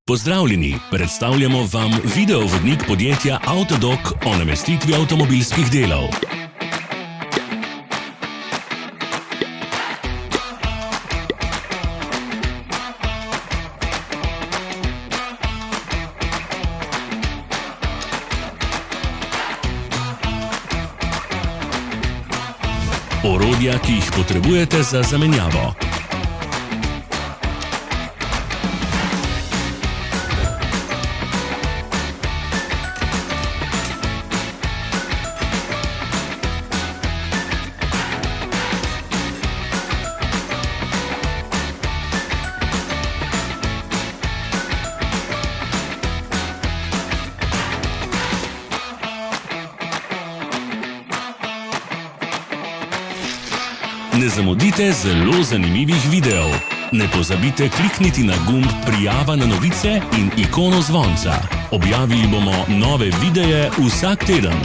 Pozdravljeni, predstavljamo vam videovodnik podjetja Avtodok o namestitvi avtomobilskih delov. Orodja, ki jih potrebujete za zamenjavo. Ne zamudite zelo zanimivih videov. Ne pozabite klikniti na gumb Prijava na novice in ikono zvonca. Objavili bomo nove videe vsak teden.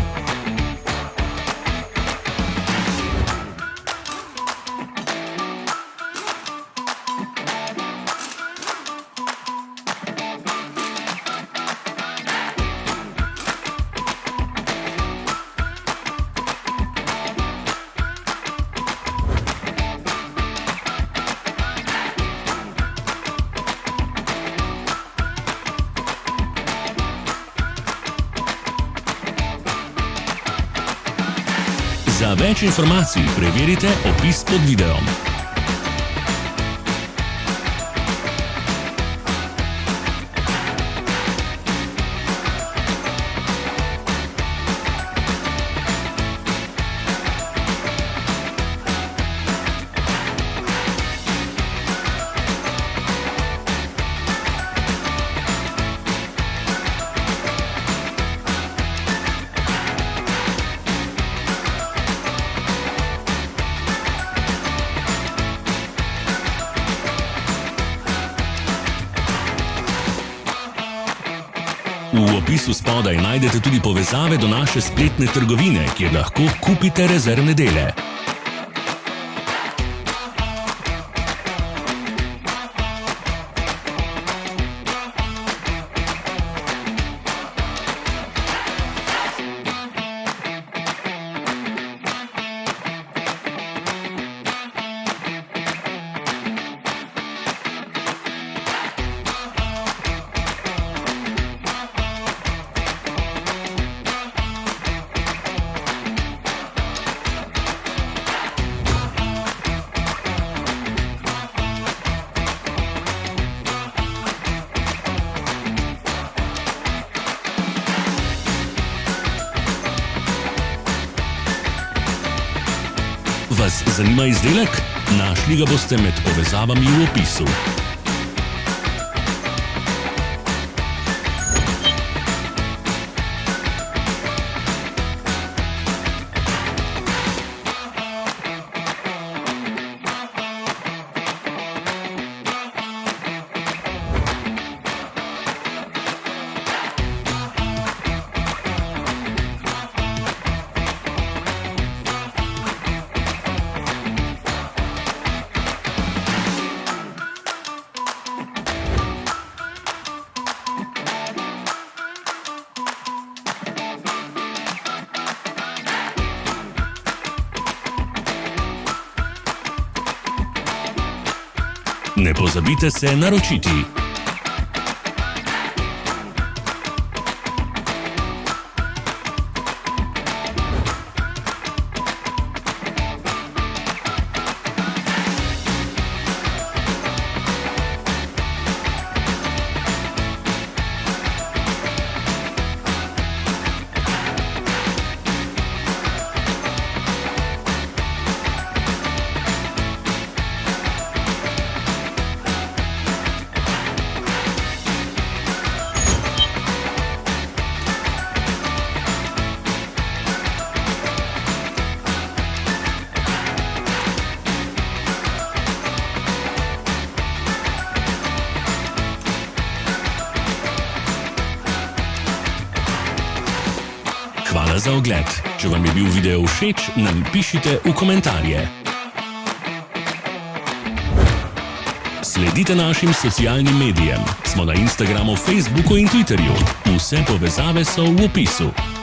Za več informacij preverite opis pod videom. V opisu spodaj najdete tudi povezave do naše spletne trgovine, kjer lahko kupite rezervne dele. Vas zanima izdelek? Našli ga boste med povezavami v opisu. Ne pozabite se naročiti. Hvala za ogled. Če vam je bil video všeč, nam pišite v komentarje. Sledite našim socialnim medijem. Smo na Instagramu, Facebooku in Twitterju. Vse povezave so v opisu.